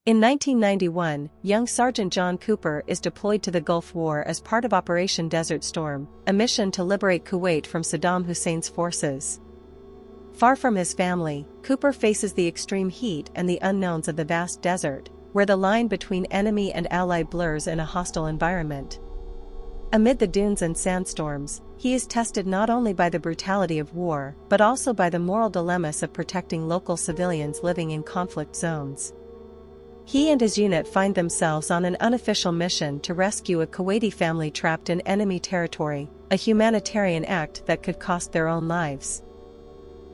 In 1991, young Sergeant John Cooper is deployed to the Gulf War as part of Operation Desert Storm, a mission to liberate Kuwait from Saddam Hussein's forces. Far from his family, Cooper faces the extreme heat and the unknowns of the vast desert, where the line between enemy and ally blurs in a hostile environment. Amid the dunes and sandstorms, he is tested not only by the brutality of war but also by the moral dilemmas of protecting local civilians living in conflict zones. He and his unit find themselves on an unofficial mission to rescue a Kuwaiti family trapped in enemy territory, a humanitarian act that could cost their own lives.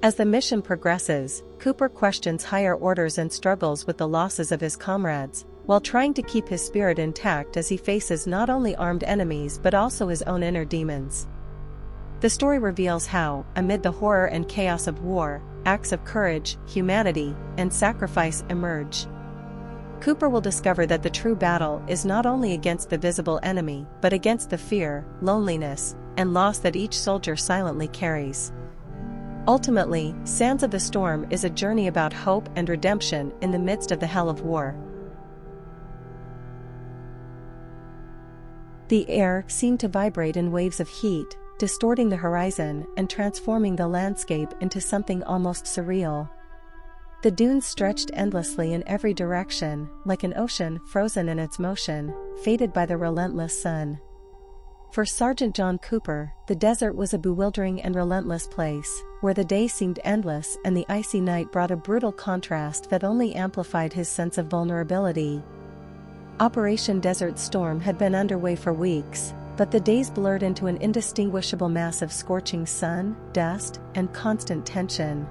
As the mission progresses, Cooper questions higher orders and struggles with the losses of his comrades, while trying to keep his spirit intact as he faces not only armed enemies but also his own inner demons. The story reveals how, amid the horror and chaos of war, acts of courage, humanity, and sacrifice emerge. Cooper will discover that the true battle is not only against the visible enemy but against the fear, loneliness, and loss that each soldier silently carries. Ultimately, Sands of the Storm is a journey about hope and redemption in the midst of the hell of war. The air seemed to vibrate in waves of heat, distorting the horizon and transforming the landscape into something almost surreal. The dunes stretched endlessly in every direction, like an ocean frozen in its motion, fated by the relentless sun. For Sergeant John Cooper, the desert was a bewildering and relentless place, where the day seemed endless and the icy night brought a brutal contrast that only amplified his sense of vulnerability. Operation Desert Storm had been underway for weeks, but the days blurred into an indistinguishable mass of scorching sun, dust, and constant tension.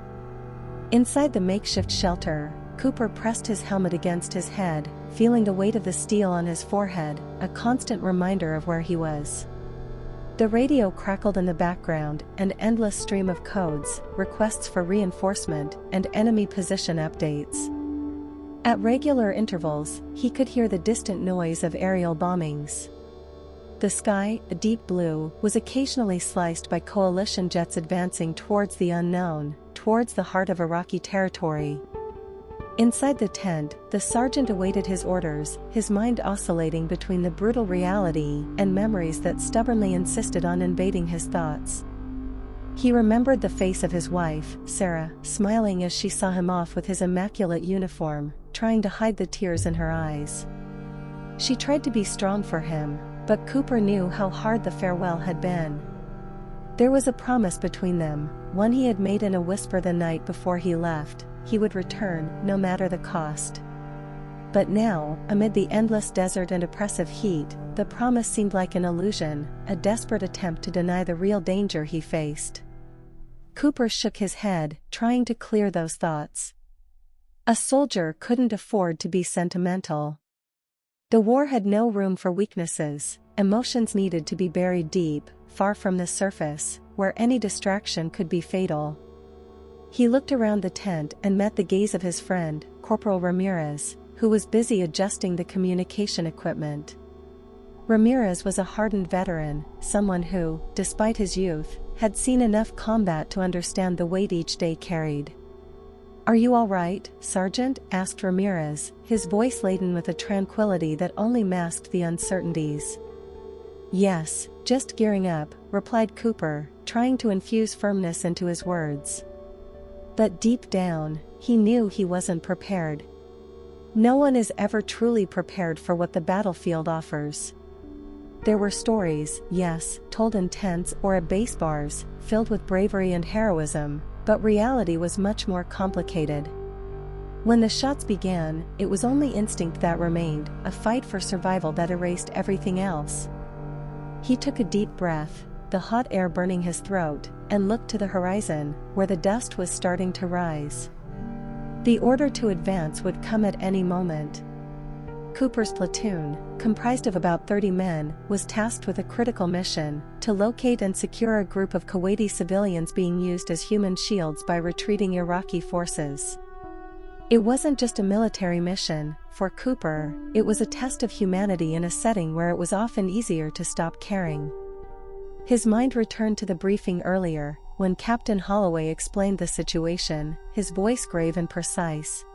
Inside the makeshift shelter, Cooper pressed his helmet against his head, feeling the weight of the steel on his forehead, a constant reminder of where he was. The radio crackled in the background, an endless stream of codes, requests for reinforcement, and enemy position updates. At regular intervals, he could hear the distant noise of aerial bombings. The sky, a deep blue, was occasionally sliced by coalition jets advancing towards the unknown, towards the heart of Iraqi territory. Inside the tent, the sergeant awaited his orders, his mind oscillating between the brutal reality and memories that stubbornly insisted on invading his thoughts. He remembered the face of his wife, Sarah, smiling as she saw him off with his immaculate uniform, trying to hide the tears in her eyes. She tried to be strong for him, but Cooper knew how hard the farewell had been. There was a promise between them, one he had made in a whisper the night before he left. He would return, no matter the cost. But now, amid the endless desert and oppressive heat, the promise seemed like an illusion, a desperate attempt to deny the real danger he faced. Cooper shook his head, trying to clear those thoughts. A soldier couldn't afford to be sentimental. The war had no room for weaknesses, emotions needed to be buried deep, far from the surface, where any distraction could be fatal. He looked around the tent and met the gaze of his friend, Corporal Ramirez, who was busy adjusting the communication equipment. Ramirez was a hardened veteran, someone who, despite his youth, had seen enough combat to understand the weight each day carried. "Are you all right, Sergeant?" asked Ramirez, his voice laden with a tranquility that only masked the uncertainties. "Yes, just gearing up," replied Cooper, trying to infuse firmness into his words. But deep down, he knew he wasn't prepared. No one is ever truly prepared for what the battlefield offers. There were stories, yes, told in tents or at base bars, filled with bravery and heroism, but reality was much more complicated. When the shots began, it was only instinct that remained, a fight for survival that erased everything else. He took a deep breath, the hot air burning his throat, and looked to the horizon, where the dust was starting to rise. The order to advance would come at any moment. Cooper's platoon, comprised of about 30 men, was tasked with a critical mission, to locate and secure a group of Kuwaiti civilians being used as human shields by retreating Iraqi forces. It wasn't just a military mission, for Cooper, it was a test of humanity in a setting where it was often easier to stop caring. His mind returned to the briefing earlier, when Captain Holloway explained the situation, his voice grave and precise.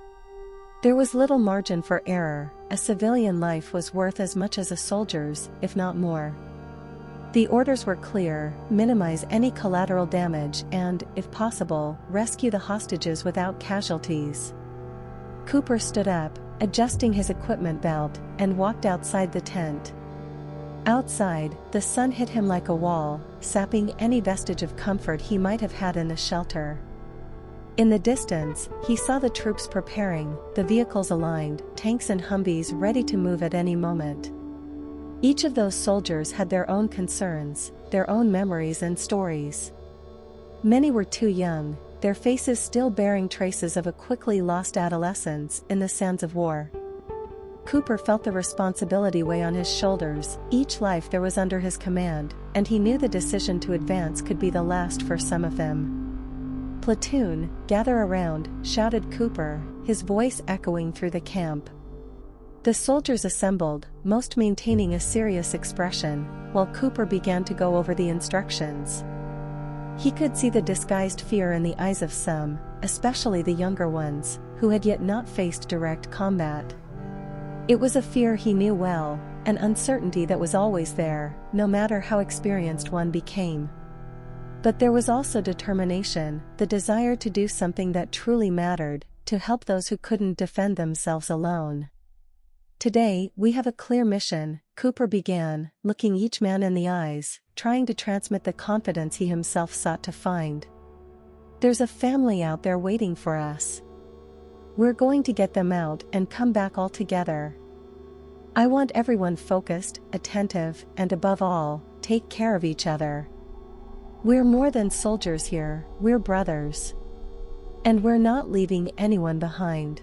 There was little margin for error. A civilian life was worth as much as a soldier's, if not more. The orders were clear: minimize any collateral damage and, if possible, rescue the hostages without casualties. Cooper stood up, adjusting his equipment belt, and walked outside the tent. Outside, the sun hit him like a wall, sapping any vestige of comfort he might have had in the shelter. In the distance, he saw the troops preparing, the vehicles aligned, tanks and Humvees ready to move at any moment. Each of those soldiers had their own concerns, their own memories and stories. Many were too young, their faces still bearing traces of a quickly lost adolescence in the sands of war. Cooper felt the responsibility weigh on his shoulders. Each life there was under his command, and he knew the decision to advance could be the last for some of them. "Platoon, gather around," shouted Cooper, his voice echoing through the camp. The soldiers assembled, most maintaining a serious expression, while Cooper began to go over the instructions. He could see the disguised fear in the eyes of some, especially the younger ones, who had yet not faced direct combat. It was a fear he knew well, an uncertainty that was always there, no matter how experienced one became. But there was also determination, the desire to do something that truly mattered, to help those who couldn't defend themselves alone. "Today, we have a clear mission," Cooper began, looking each man in the eyes, trying to transmit the confidence he himself sought to find. "There's a family out there waiting for us. We're going to get them out and come back all together. I want everyone focused, attentive, and above all, take care of each other. We're more than soldiers here, we're brothers. And we're not leaving anyone behind."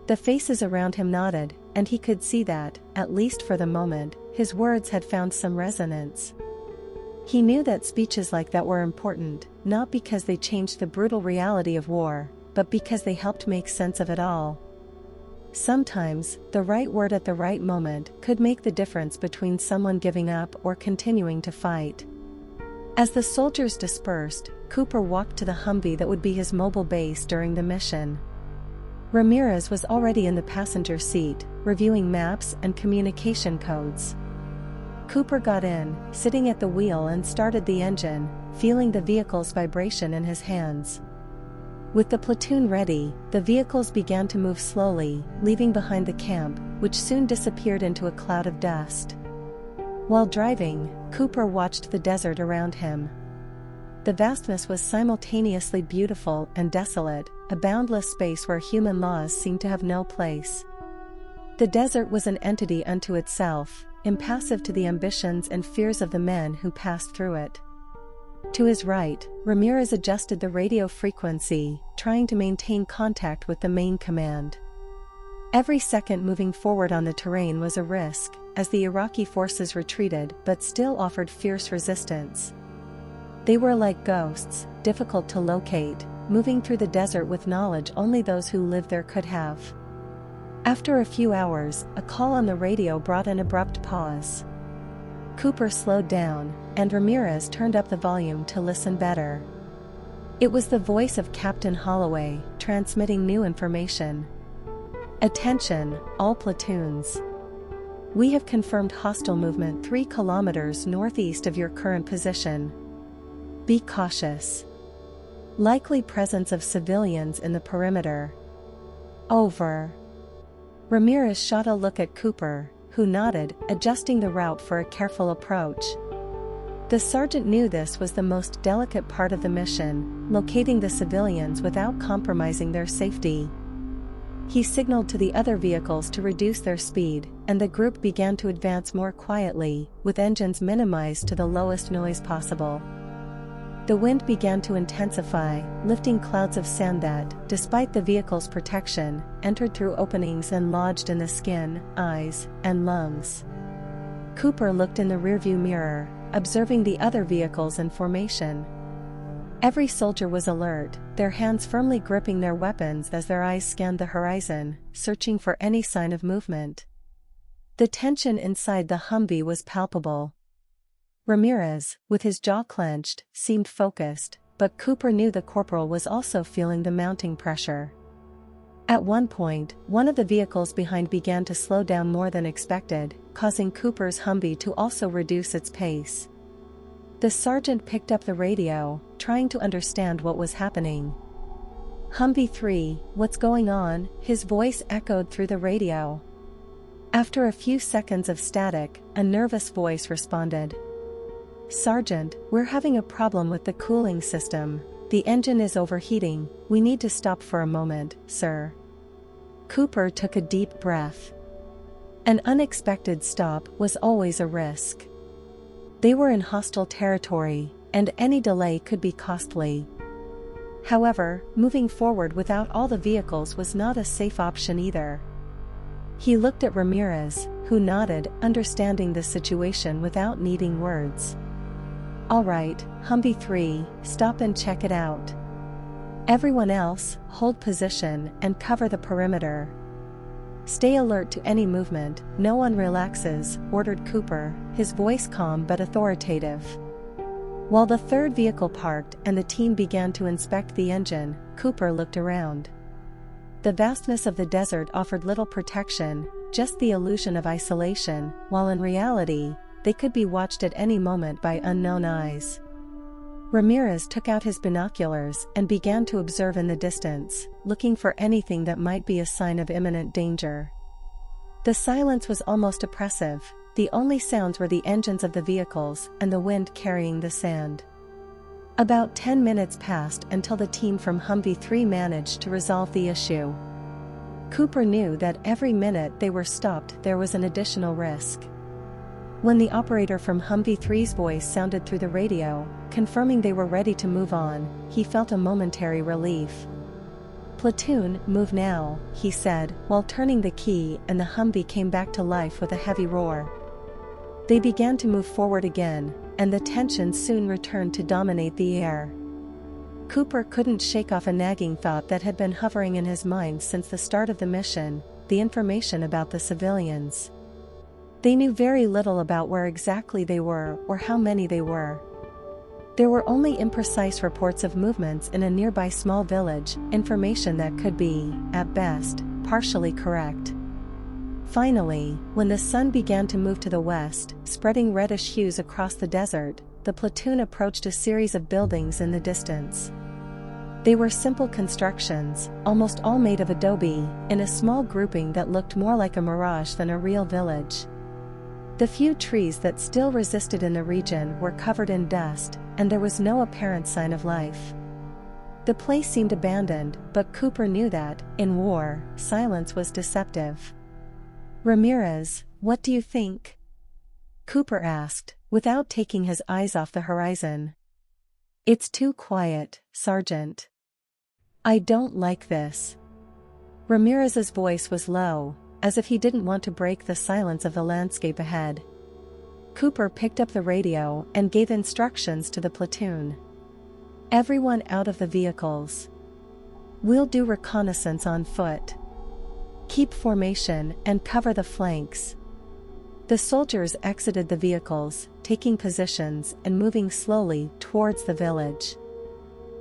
The faces around him nodded, and he could see that, at least for the moment, his words had found some resonance. He knew that speeches like that were important, not because they changed the brutal reality of war, but because they helped make sense of it all. Sometimes, the right word at the right moment could make the difference between someone giving up or continuing to fight. As the soldiers dispersed, Cooper walked to the Humvee that would be his mobile base during the mission. Ramirez was already in the passenger seat, reviewing maps and communication codes. Cooper got in, sitting at the wheel, and started the engine, feeling the vehicle's vibration in his hands. With the platoon ready, the vehicles began to move slowly, leaving behind the camp, which soon disappeared into a cloud of dust. While driving, Cooper watched the desert around him. The vastness was simultaneously beautiful and desolate, a boundless space where human laws seemed to have no place. The desert was an entity unto itself, impassive to the ambitions and fears of the men who passed through it. To his right, Ramirez adjusted the radio frequency, trying to maintain contact with the main command. Every second moving forward on the terrain was a risk, as the Iraqi forces retreated but still offered fierce resistance. They were like ghosts, difficult to locate, moving through the desert with knowledge only those who lived there could have. After a few hours, a call on the radio brought an abrupt pause. Cooper slowed down, and Ramirez turned up the volume to listen better. It was the voice of Captain Holloway, transmitting new information. "Attention, all platoons. We have confirmed hostile movement 3 kilometers northeast of your current position. Be cautious. Likely presence of civilians in the perimeter. Over." Ramirez shot a look at Cooper, who nodded, adjusting the route for a careful approach. The sergeant knew this was the most delicate part of the mission, locating the civilians without compromising their safety. He signaled to the other vehicles to reduce their speed, and the group began to advance more quietly, with engines minimized to the lowest noise possible. The wind began to intensify, lifting clouds of sand that, despite the vehicle's protection, entered through openings and lodged in the skin, eyes, and lungs. Cooper looked in the rearview mirror, observing the other vehicles in formation. Every soldier was alert, their hands firmly gripping their weapons as their eyes scanned the horizon, searching for any sign of movement. The tension inside the Humvee was palpable. Ramirez, with his jaw clenched, seemed focused, but Cooper knew the corporal was also feeling the mounting pressure. At one point, one of the vehicles behind began to slow down more than expected, causing Cooper's Humvee to also reduce its pace. The sergeant picked up the radio, trying to understand what was happening. "Humvee 3, what's going on?" his voice echoed through the radio. After a few seconds of static, a nervous voice responded. "Sergeant, we're having a problem with the cooling system. The engine is overheating. We need to stop for a moment, sir." Cooper took a deep breath. An unexpected stop was always a risk. They were in hostile territory, and any delay could be costly. However, moving forward without all the vehicles was not a safe option either. He looked at Ramirez, who nodded, understanding the situation without needing words. "All right, Humvee 3, stop and check it out. Everyone else, hold position and cover the perimeter. Stay alert to any movement, no one relaxes," ordered Cooper, his voice calm but authoritative. While the third vehicle parked and the team began to inspect the engine, Cooper looked around. The vastness of the desert offered little protection, just the illusion of isolation, while in reality, they could be watched at any moment by unknown eyes. Ramirez took out his binoculars and began to observe in the distance, looking for anything that might be a sign of imminent danger. The silence was almost oppressive. The only sounds were the engines of the vehicles and the wind carrying the sand. About 10 minutes passed until the team from Humvee 3 managed to resolve the issue. Cooper knew that every minute they were stopped there was an additional risk. When the operator from Humvee 3's voice sounded through the radio, confirming they were ready to move on, he felt a momentary relief. "Platoon, move now," he said, while turning the key, and the Humvee came back to life with a heavy roar. They began to move forward again, and the tension soon returned to dominate the air. Cooper couldn't shake off a nagging thought that had been hovering in his mind since the start of the mission: the information about the civilians. They knew very little about where exactly they were or how many they were. There were only imprecise reports of movements in a nearby small village, information that could be, at best, partially correct. Finally, when the sun began to move to the west, spreading reddish hues across the desert, the platoon approached a series of buildings in the distance. They were simple constructions, almost all made of adobe, in a small grouping that looked more like a mirage than a real village. The few trees that still resisted in the region were covered in dust, and there was no apparent sign of life. The place seemed abandoned, but Cooper knew that, in war, silence was deceptive. "Ramirez, what do you think?" Cooper asked, without taking his eyes off the horizon. "It's too quiet, Sergeant. I don't like this." Ramirez's voice was low, as if he didn't want to break the silence of the landscape ahead. Cooper picked up the radio and gave instructions to the platoon. "Everyone out of the vehicles. We'll do reconnaissance on foot. Keep formation and cover the flanks." The soldiers exited the vehicles, taking positions and moving slowly towards the village.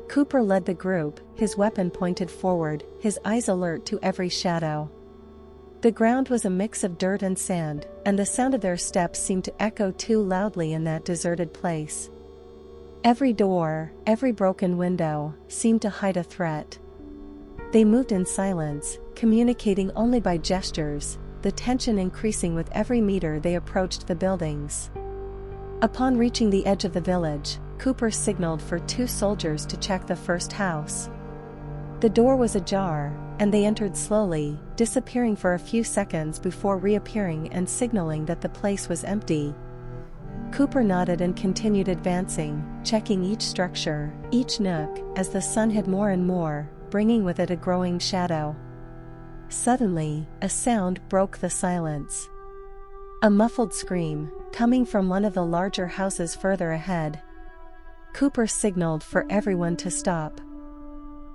Cooper led the group, his weapon pointed forward, his eyes alert to every shadow. The ground was a mix of dirt and sand, and the sound of their steps seemed to echo too loudly in that deserted place. Every door, every broken window, seemed to hide a threat. They moved in silence, communicating only by gestures, the tension increasing with every meter they approached the buildings. Upon reaching the edge of the village, Cooper signaled for 2 soldiers to check the first house. The door was ajar, and they entered slowly, disappearing for a few seconds before reappearing and signaling that the place was empty. Cooper nodded and continued advancing, checking each structure, each nook, as the sun hid more and more, bringing with it a growing shadow. Suddenly, a sound broke the silence. A muffled scream, coming from one of the larger houses further ahead. Cooper signaled for everyone to stop.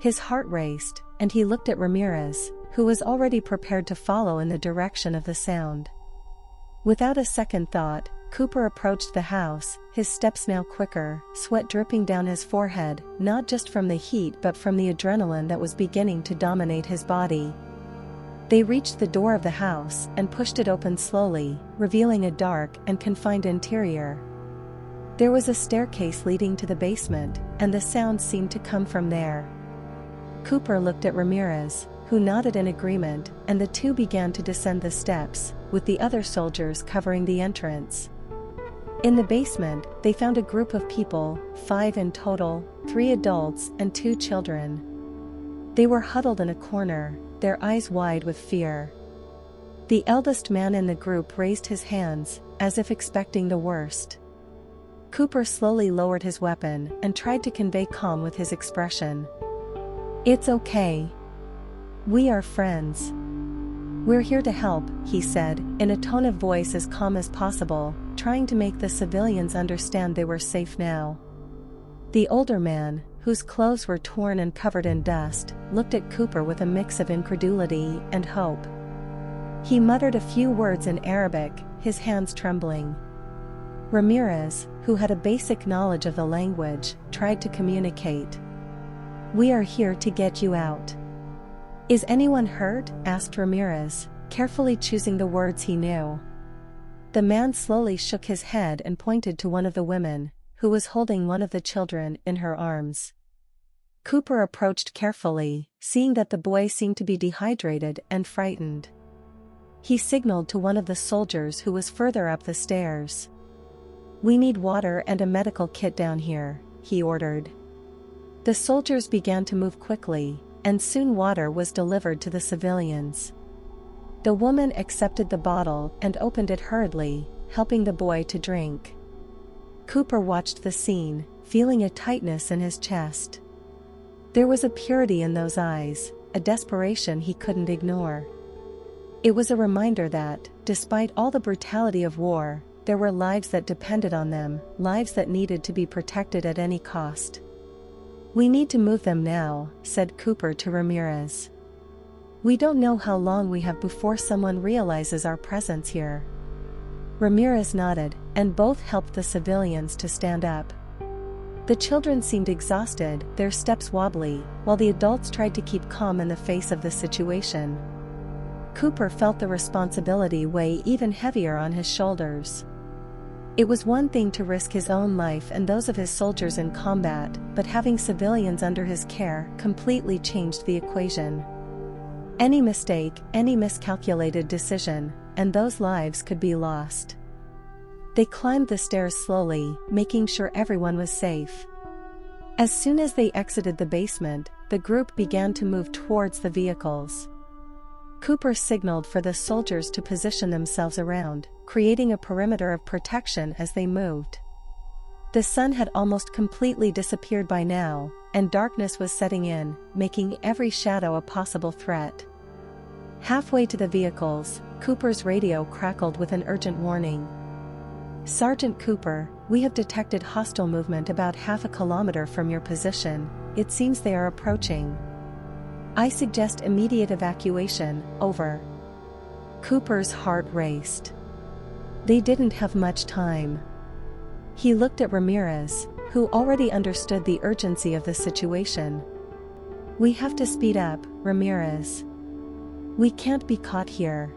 His heart raced, and he looked at Ramirez, who was already prepared to follow in the direction of the sound. Without a second thought, Cooper approached the house, his steps now quicker, sweat dripping down his forehead, not just from the heat but from the adrenaline that was beginning to dominate his body. They reached the door of the house and pushed it open slowly, revealing a dark and confined interior. There was a staircase leading to the basement, and the sound seemed to come from there. Cooper looked at Ramirez, who nodded in agreement, and the two began to descend the steps, with the other soldiers covering the entrance. In the basement, they found a group of people, 5 in total, 3 adults and 2 children. They were huddled in a corner, their eyes wide with fear. The eldest man in the group raised his hands, as if expecting the worst. Cooper slowly lowered his weapon and tried to convey calm with his expression. "It's okay. We are friends. We're here to help," he said, in a tone of voice as calm as possible, trying to make the civilians understand they were safe now. The older man, whose clothes were torn and covered in dust, looked at Cooper with a mix of incredulity and hope. He muttered a few words in Arabic, his hands trembling. Ramirez, who had a basic knowledge of the language, tried to communicate. "We are here to get you out." "Is anyone hurt?" asked Ramirez, carefully choosing the words he knew. The man slowly shook his head and pointed to one of the women, who was holding one of the children in her arms. Cooper approached carefully, seeing that the boy seemed to be dehydrated and frightened. He signaled to one of the soldiers who was further up the stairs. "We need water and a medical kit down here," he ordered. The soldiers began to move quickly, and soon water was delivered to the civilians. The woman accepted the bottle and opened it hurriedly, helping the boy to drink. Cooper watched the scene, feeling a tightness in his chest. There was a purity in those eyes, a desperation he couldn't ignore. It was a reminder that, despite all the brutality of war, there were lives that depended on them, lives that needed to be protected at any cost. "We need to move them now," said Cooper to Ramirez. "We don't know how long we have before someone realizes our presence here." Ramirez nodded, and both helped the civilians to stand up. The children seemed exhausted, their steps wobbly, while the adults tried to keep calm in the face of the situation. Cooper felt the responsibility weigh even heavier on his shoulders. It was one thing to risk his own life and those of his soldiers in combat, but having civilians under his care completely changed the equation. Any mistake, any miscalculated decision, and those lives could be lost. They climbed the stairs slowly, making sure everyone was safe. As soon as they exited the basement, the group began to move towards the vehicles. Cooper signaled for the soldiers to position themselves around, creating a perimeter of protection as they moved. The sun had almost completely disappeared by now, and darkness was setting in, making every shadow a possible threat. Halfway to the vehicles, Cooper's radio crackled with an urgent warning. "Sergeant Cooper, we have detected hostile movement about half a kilometer from your position. It seems they are approaching. I suggest immediate evacuation, over." Cooper's heart raced. They didn't have much time. He looked at Ramirez, who already understood the urgency of the situation. "We have to speed up, Ramirez. We can't be caught here.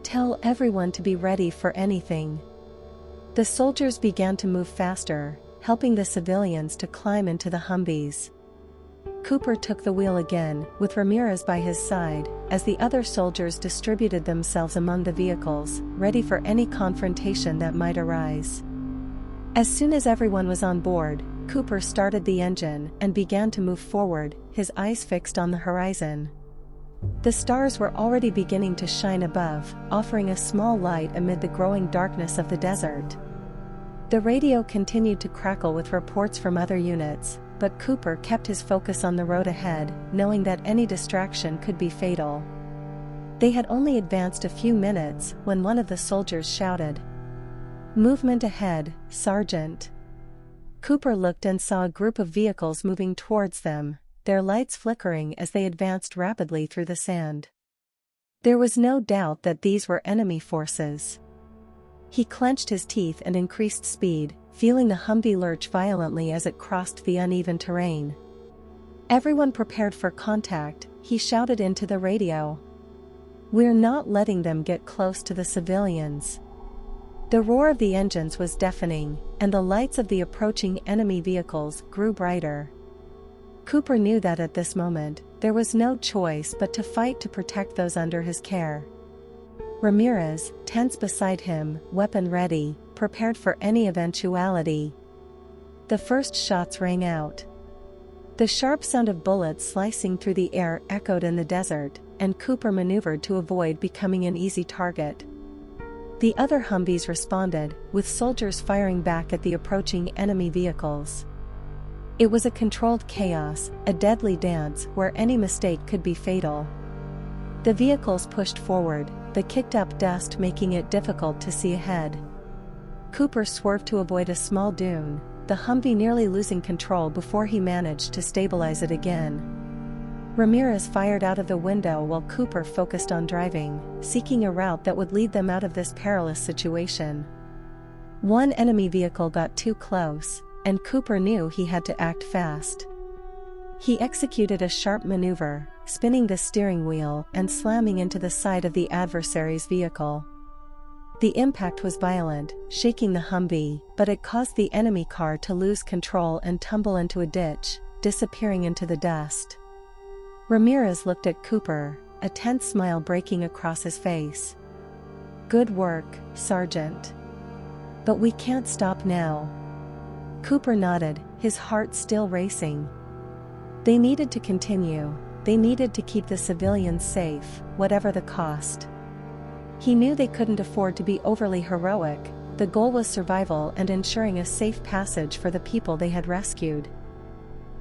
Tell everyone to be ready for anything." The soldiers began to move faster, helping the civilians to climb into the Humvees. Cooper took the wheel again, with Ramirez by his side, as the other soldiers distributed themselves among the vehicles, ready for any confrontation that might arise. As soon as everyone was on board, Cooper started the engine and began to move forward, his eyes fixed on the horizon. The stars were already beginning to shine above, offering a small light amid the growing darkness of the desert. The radio continued to crackle with reports from other units, but Cooper kept his focus on the road ahead, knowing that any distraction could be fatal. They had only advanced a few minutes when one of the soldiers shouted, "Movement ahead, Sergeant." Cooper looked and saw a group of vehicles moving towards them, their lights flickering as they advanced rapidly through the sand. There was no doubt that these were enemy forces. He clenched his teeth and increased speed, feeling the Humvee lurch violently as it crossed the uneven terrain. "Everyone prepared for contact," he shouted into the radio. "We're not letting them get close to the civilians." The roar of the engines was deafening, and the lights of the approaching enemy vehicles grew brighter. Cooper knew that at this moment, there was no choice but to fight to protect those under his care. Ramirez, tense beside him, weapon ready, prepared for any eventuality. The first shots rang out. The sharp sound of bullets slicing through the air echoed in the desert, and Cooper maneuvered to avoid becoming an easy target. The other Humvees responded, with soldiers firing back at the approaching enemy vehicles. It was a controlled chaos, a deadly dance where any mistake could be fatal. The vehicles pushed forward, the kicked-up dust making it difficult to see ahead. Cooper swerved to avoid a small dune, the Humvee nearly losing control before he managed to stabilize it again. Ramirez fired out of the window while Cooper focused on driving, seeking a route that would lead them out of this perilous situation. One enemy vehicle got too close, and Cooper knew he had to act fast. He executed a sharp maneuver, spinning the steering wheel and slamming into the side of the adversary's vehicle. The impact was violent, shaking the Humvee, but it caused the enemy car to lose control and tumble into a ditch, disappearing into the dust. Ramirez looked at Cooper, a tense smile breaking across his face. "Good work, Sergeant. But we can't stop now." Cooper nodded, his heart still racing. They needed to continue, they needed to keep the civilians safe, whatever the cost. He knew they couldn't afford to be overly heroic, the goal was survival and ensuring a safe passage for the people they had rescued.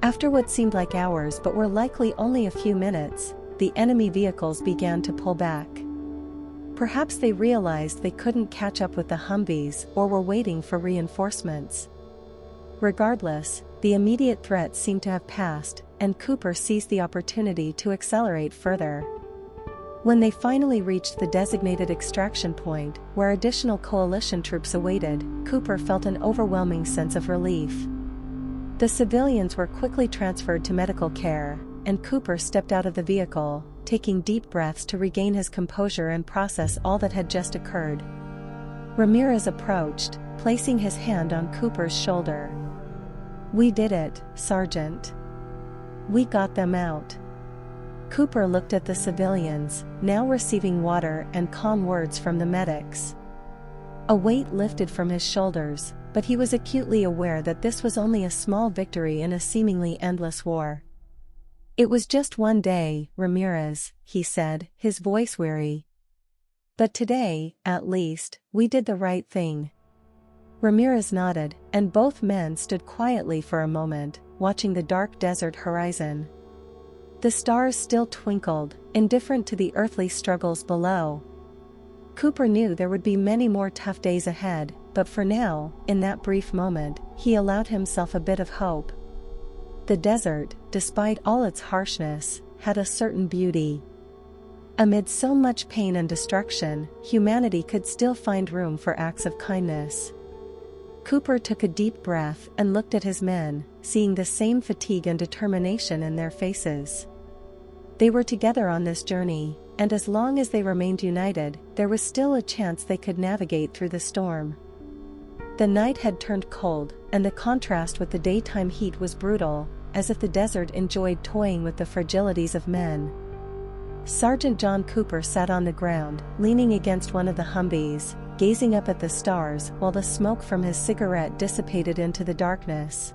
After what seemed like hours but were likely only a few minutes, the enemy vehicles began to pull back. Perhaps they realized they couldn't catch up with the Humvees or were waiting for reinforcements. Regardless, the immediate threat seemed to have passed, and Cooper seized the opportunity to accelerate further. When they finally reached the designated extraction point, where additional coalition troops awaited, Cooper felt an overwhelming sense of relief. The civilians were quickly transferred to medical care, and Cooper stepped out of the vehicle, taking deep breaths to regain his composure and process all that had just occurred. Ramirez approached, placing his hand on Cooper's shoulder. "We did it, Sergeant. We got them out." Cooper looked at the civilians, now receiving water and calm words from the medics. A weight lifted from his shoulders, but he was acutely aware that this was only a small victory in a seemingly endless war. "It was just one day, Ramirez," he said, his voice weary. "But today, at least, we did the right thing." Ramirez nodded, and both men stood quietly for a moment, watching the dark desert horizon. The stars still twinkled, indifferent to the earthly struggles below. Cooper knew there would be many more tough days ahead, but for now, in that brief moment, he allowed himself a bit of hope. The desert, despite all its harshness, had a certain beauty. Amid so much pain and destruction, humanity could still find room for acts of kindness. Cooper took a deep breath and looked at his men, seeing the same fatigue and determination in their faces. They were together on this journey, and as long as they remained united, there was still a chance they could navigate through the storm. The night had turned cold, and the contrast with the daytime heat was brutal, as if the desert enjoyed toying with the fragilities of men. Sergeant John Cooper sat on the ground, leaning against one of the Humvees, gazing up at the stars while the smoke from his cigarette dissipated into the darkness.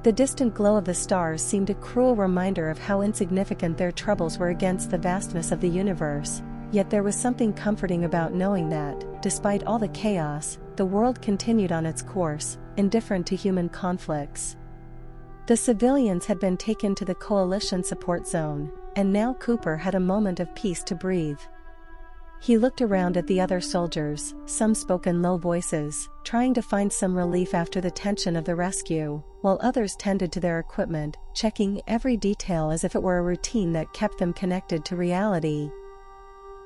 The distant glow of the stars seemed a cruel reminder of how insignificant their troubles were against the vastness of the universe, yet there was something comforting about knowing that, despite all the chaos, the world continued on its course, indifferent to human conflicts. The civilians had been taken to the coalition support zone, and now Cooper had a moment of peace to breathe. He looked around at the other soldiers, some spoke in low voices, trying to find some relief after the tension of the rescue, while others tended to their equipment, checking every detail as if it were a routine that kept them connected to reality.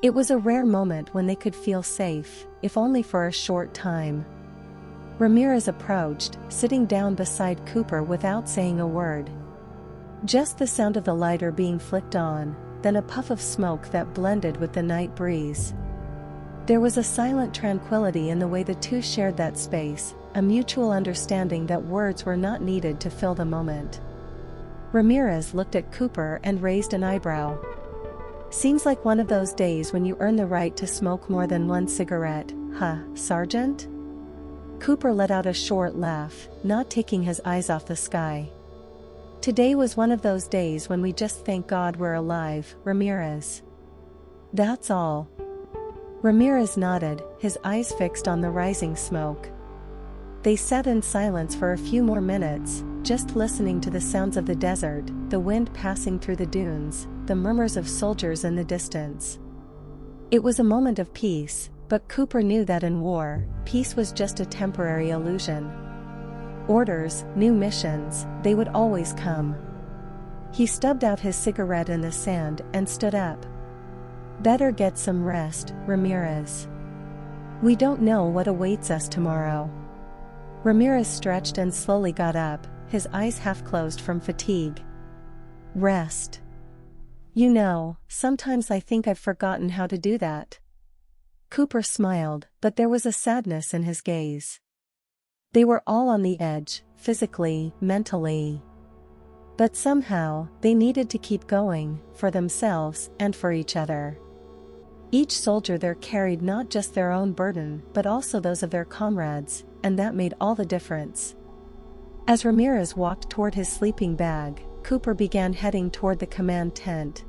It was a rare moment when they could feel safe, if only for a short time. Ramirez approached, sitting down beside Cooper without saying a word. Just the sound of the lighter being flicked on, then a puff of smoke that blended with the night breeze. There was a silent tranquility in the way the two shared that space, a mutual understanding that words were not needed to fill the moment. Ramirez looked at Cooper and raised an eyebrow. "Seems like one of those days when you earn the right to smoke more than one cigarette, huh, Sergeant?" Cooper let out a short laugh, not taking his eyes off the sky. "Today was one of those days when we just thank God we're alive, Ramirez. That's all." Ramirez nodded, his eyes fixed on the rising smoke. They sat in silence for a few more minutes, just listening to the sounds of the desert, the wind passing through the dunes, the murmurs of soldiers in the distance. It was a moment of peace, but Cooper knew that in war, peace was just a temporary illusion. Orders, new missions, they would always come. He stubbed out his cigarette in the sand and stood up. "Better get some rest, Ramirez. We don't know what awaits us tomorrow." Ramirez stretched and slowly got up, his eyes half closed from fatigue. "Rest. You know, sometimes I think I've forgotten how to do that." Cooper smiled, but there was a sadness in his gaze. They were all on the edge, physically, mentally. But somehow, they needed to keep going, for themselves and for each other. Each soldier there carried not just their own burden but also those of their comrades, and that made all the difference. As Ramirez walked toward his sleeping bag, Cooper began heading toward the command tent.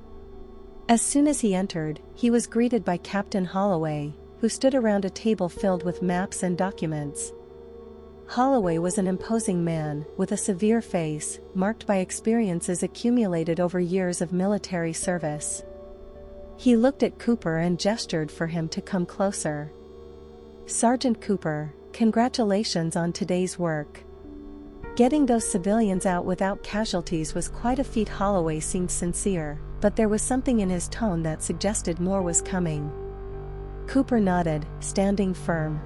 As soon as he entered, he was greeted by Captain Holloway, who stood around a table filled with maps and documents. Holloway was an imposing man, with a severe face, marked by experiences accumulated over years of military service. He looked at Cooper and gestured for him to come closer. "Sergeant Cooper, congratulations on today's work. Getting those civilians out without casualties was quite a feat." Holloway seemed sincere, but there was something in his tone that suggested more was coming. Cooper nodded, standing firm.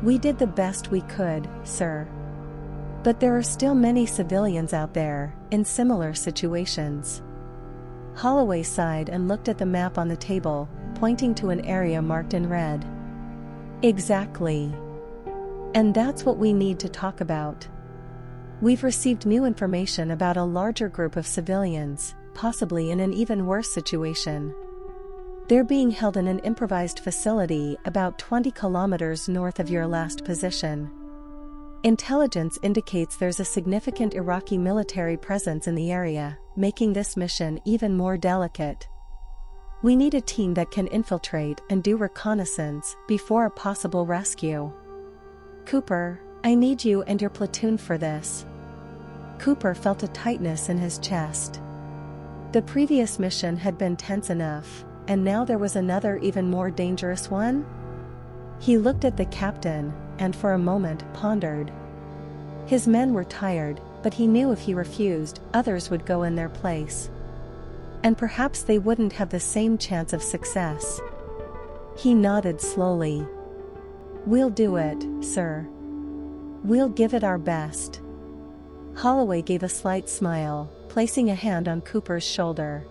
"We did the best we could, sir. But there are still many civilians out there, in similar situations." Holloway sighed and looked at the map on the table, pointing to an area marked in red. "Exactly. And that's what we need to talk about. We've received new information about a larger group of civilians, possibly in an even worse situation. They're being held in an improvised facility about 20 kilometers north of your last position. Intelligence indicates there's a significant Iraqi military presence in the area, making this mission even more delicate. We need a team that can infiltrate and do reconnaissance before a possible rescue. Cooper, I need you and your platoon for this." Cooper felt a tightness in his chest. The previous mission had been tense enough, and now there was another even more dangerous one? He looked at the captain, and for a moment pondered. His men were tired, but he knew if he refused, others would go in their place. And perhaps they wouldn't have the same chance of success. He nodded slowly. "We'll do it, sir. We'll give it our best." Holloway gave a slight smile, placing a hand on Cooper's shoulder.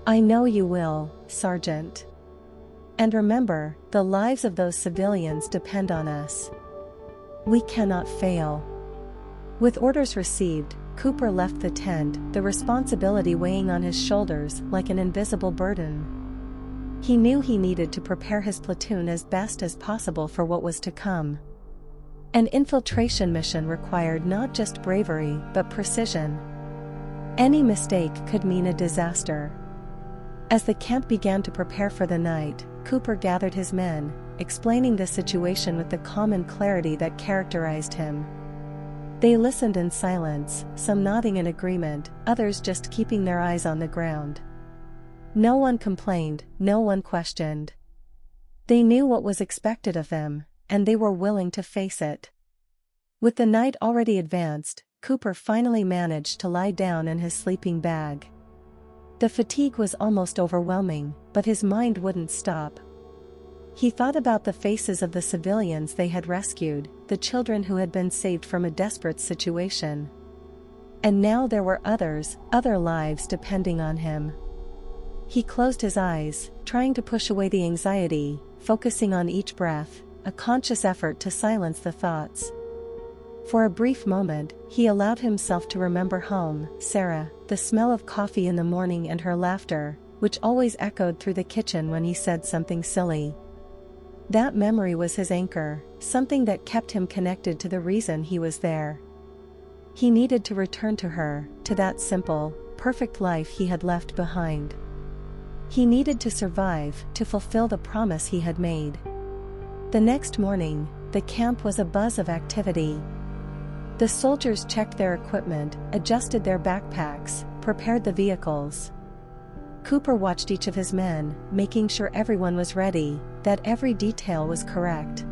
"I know you will, Sergeant. And remember, the lives of those civilians depend on us. We cannot fail." With orders received, Cooper left the tent, the responsibility weighing on his shoulders like an invisible burden. He knew he needed to prepare his platoon as best as possible for what was to come. An infiltration mission required not just bravery but precision. Any mistake could mean a disaster. As the camp began to prepare for the night, Cooper gathered his men, explaining the situation with the calm and clarity that characterized him. They listened in silence, some nodding in agreement, others just keeping their eyes on the ground. No one complained, no one questioned. They knew what was expected of them, and they were willing to face it. With the night already advanced, Cooper finally managed to lie down in his sleeping bag. The fatigue was almost overwhelming, but his mind wouldn't stop. He thought about the faces of the civilians they had rescued, the children who had been saved from a desperate situation. And now there were others, other lives depending on him. He closed his eyes, trying to push away the anxiety, focusing on each breath, a conscious effort to silence the thoughts. For a brief moment, he allowed himself to remember home, Sarah, the smell of coffee in the morning and her laughter, which always echoed through the kitchen when he said something silly. That memory was his anchor, something that kept him connected to the reason he was there. He needed to return to her, to that simple, perfect life he had left behind. He needed to survive, to fulfill the promise he had made. The next morning, the camp was a buzz of activity. The soldiers checked their equipment, adjusted their backpacks, prepared the vehicles. Cooper watched each of his men, making sure everyone was ready, that every detail was correct.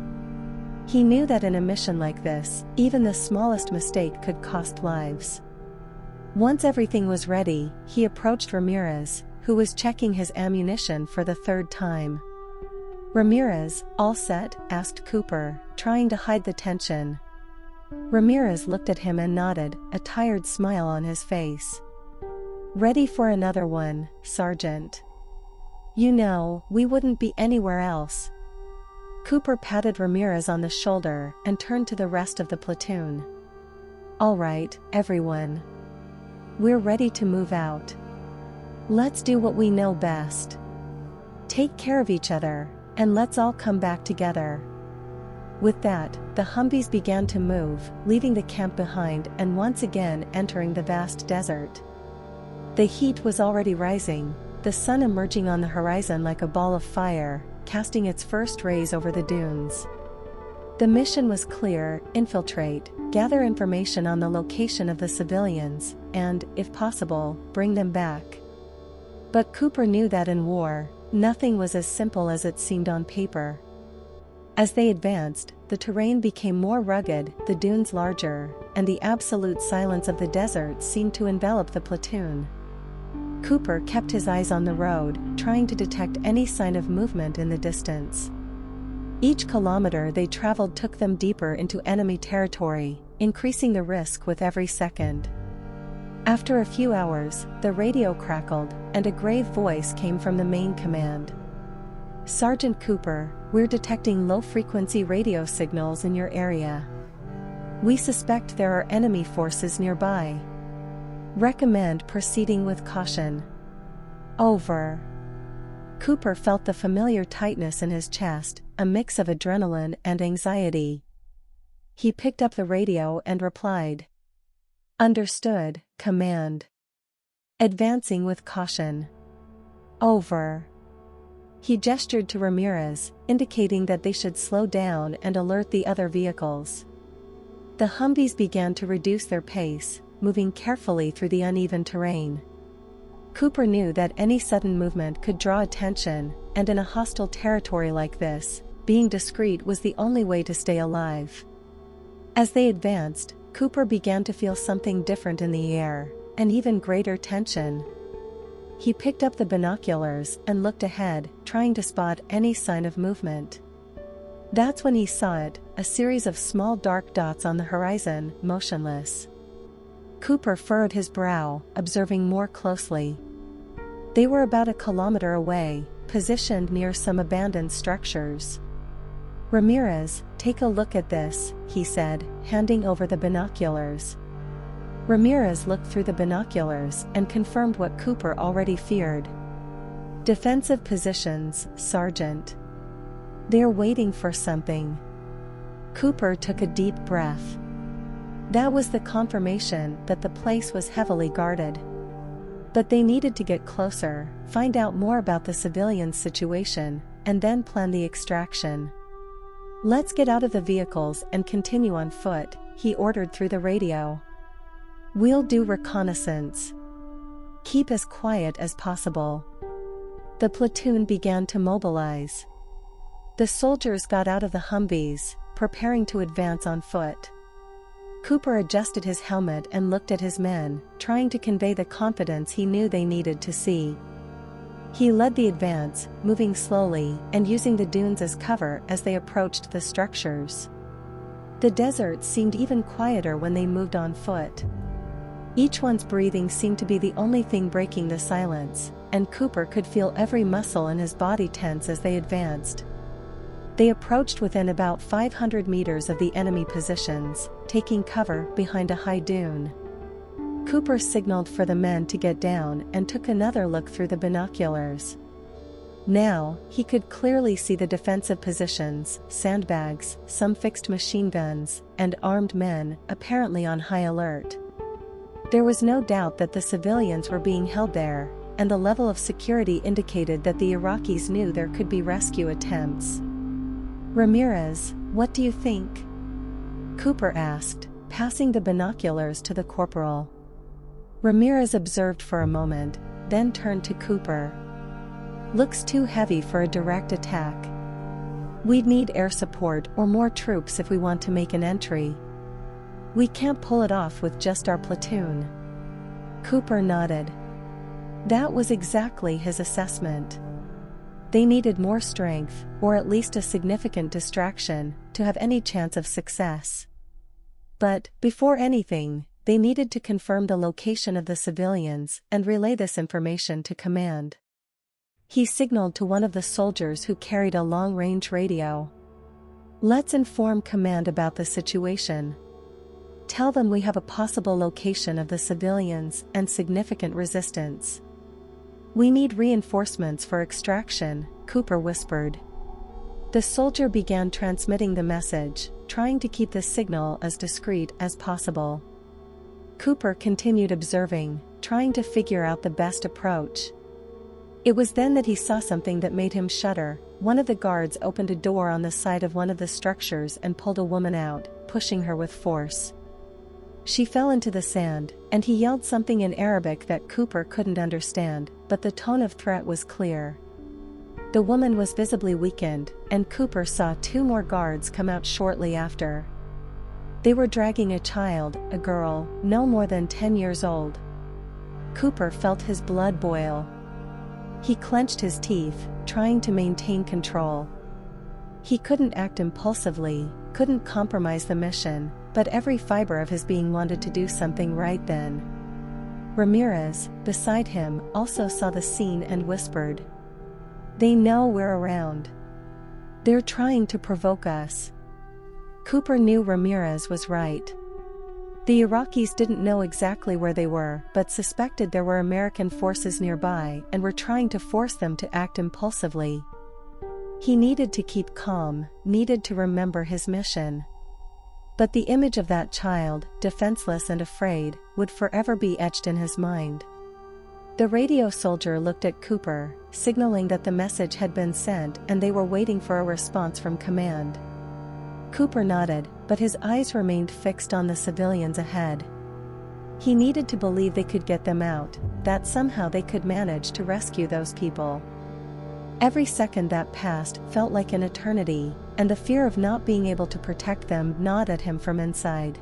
He knew that in a mission like this, even the smallest mistake could cost lives. Once everything was ready, he approached Ramirez, who was checking his ammunition for the third time. "Ramirez, all set?" asked Cooper, trying to hide the tension. Ramirez looked at him and nodded, a tired smile on his face. "Ready for another one, Sergeant. You know, we wouldn't be anywhere else." Cooper patted Ramirez on the shoulder and turned to the rest of the platoon. "All right, everyone. We're ready to move out. Let's do what we know best. Take care of each other, and let's all come back together." With that, the Humvees began to move, leaving the camp behind and once again entering the vast desert. The heat was already rising, the sun emerging on the horizon like a ball of fire, casting its first rays over the dunes. The mission was clear: infiltrate, gather information on the location of the civilians, and, if possible, bring them back. But Cooper knew that in war, nothing was as simple as it seemed on paper. As they advanced, the terrain became more rugged, the dunes larger, and the absolute silence of the desert seemed to envelop the platoon. Cooper kept his eyes on the road, trying to detect any sign of movement in the distance. Each kilometer they traveled took them deeper into enemy territory, increasing the risk with every second. After a few hours, the radio crackled, and a grave voice came from the main command. "Sergeant Cooper, we're detecting low-frequency radio signals in your area. We suspect there are enemy forces nearby. Recommend proceeding with caution. Over." Cooper felt the familiar tightness in his chest, a mix of adrenaline and anxiety. He picked up the radio and replied. "Understood, Command. Advancing with caution. Over." He gestured to Ramirez, indicating that they should slow down and alert the other vehicles. The Humvees began to reduce their pace, moving carefully through the uneven terrain. Cooper knew that any sudden movement could draw attention, and in a hostile territory like this, being discreet was the only way to stay alive. As they advanced, Cooper began to feel something different in the air, an even greater tension. He picked up the binoculars and looked ahead, trying to spot any sign of movement. That's when he saw it, a series of small dark dots on the horizon, motionless. Cooper furrowed his brow, observing more closely. They were about a kilometer away, positioned near some abandoned structures. "Ramirez, take a look at this," he said, handing over the binoculars. Ramirez looked through the binoculars and confirmed what Cooper already feared. "Defensive positions, Sergeant. They're waiting for something." Cooper took a deep breath. That was the confirmation that the place was heavily guarded. But they needed to get closer, find out more about the civilian situation, and then plan the extraction. "Let's get out of the vehicles and continue on foot," he ordered through the radio. "We'll do reconnaissance. Keep as quiet as possible." The platoon began to mobilize. The soldiers got out of the Humvees, preparing to advance on foot. Cooper adjusted his helmet and looked at his men, trying to convey the confidence he knew they needed to see. He led the advance, moving slowly and using the dunes as cover as they approached the structures. The desert seemed even quieter when they moved on foot. Each one's breathing seemed to be the only thing breaking the silence, and Cooper could feel every muscle in his body tense as they advanced. They approached within about 500 meters of the enemy positions, taking cover behind a high dune. Cooper signaled for the men to get down and took another look through the binoculars. Now, he could clearly see the defensive positions, sandbags, some fixed machine guns, and armed men, apparently on high alert. There was no doubt that the civilians were being held there, and the level of security indicated that the Iraqis knew there could be rescue attempts. "Ramirez, what do you think?" Cooper asked, passing the binoculars to the corporal. Ramirez observed for a moment, then turned to Cooper. "Looks too heavy for a direct attack. We'd need air support or more troops if we want to make an entry. We can't pull it off with just our platoon." Cooper nodded. That was exactly his assessment. They needed more strength, or at least a significant distraction, to have any chance of success. But, before anything, they needed to confirm the location of the civilians and relay this information to command. He signaled to one of the soldiers who carried a long-range radio. "Let's inform command about the situation. Tell them we have a possible location of the civilians and significant resistance. We need reinforcements for extraction," Cooper whispered. The soldier began transmitting the message, trying to keep the signal as discreet as possible. Cooper continued observing, trying to figure out the best approach. It was then that he saw something that made him shudder. One of the guards opened a door on the side of one of the structures and pulled a woman out, pushing her with force. She fell into the sand, and he yelled something in Arabic that Cooper couldn't understand, but the tone of threat was clear. The woman was visibly weakened, and Cooper saw two more guards come out shortly after. They were dragging a child, a girl, no more than 10 years old. Cooper felt his blood boil. He clenched his teeth, trying to maintain control. He couldn't act impulsively, couldn't compromise the mission, but every fiber of his being wanted to do something right then. Ramirez, beside him, also saw the scene and whispered, "They know we're around. They're trying to provoke us." Cooper knew Ramirez was right. The Iraqis didn't know exactly where they were, but suspected there were American forces nearby and were trying to force them to act impulsively. He needed to keep calm, needed to remember his mission. But the image of that child, defenseless and afraid, would forever be etched in his mind. The radio soldier looked at Cooper, signaling that the message had been sent and they were waiting for a response from command. Cooper nodded, but his eyes remained fixed on the civilians ahead. He needed to believe they could get them out, that somehow they could manage to rescue those people. Every second that passed felt like an eternity, and the fear of not being able to protect them gnawed at him from inside.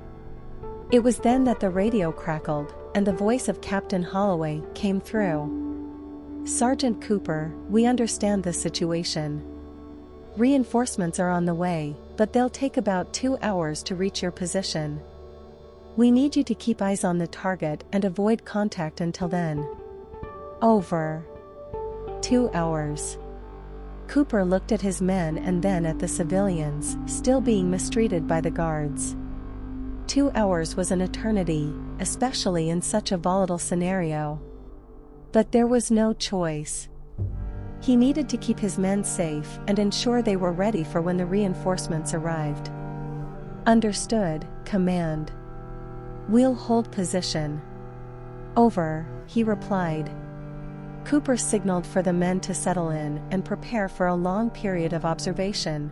It was then that the radio crackled, and the voice of Captain Holloway came through. "Sergeant Cooper, we understand the situation. Reinforcements are on the way, but they'll take about 2 hours to reach your position. We need you to keep eyes on the target and avoid contact until then." Over. 2 hours. Cooper looked at his men and then at the civilians, still being mistreated by the guards. 2 hours was an eternity, especially in such a volatile scenario. But there was no choice. He needed to keep his men safe and ensure they were ready for when the reinforcements arrived. "Understood, command. We'll hold position." "Over," he replied. Cooper signaled for the men to settle in and prepare for a long period of observation.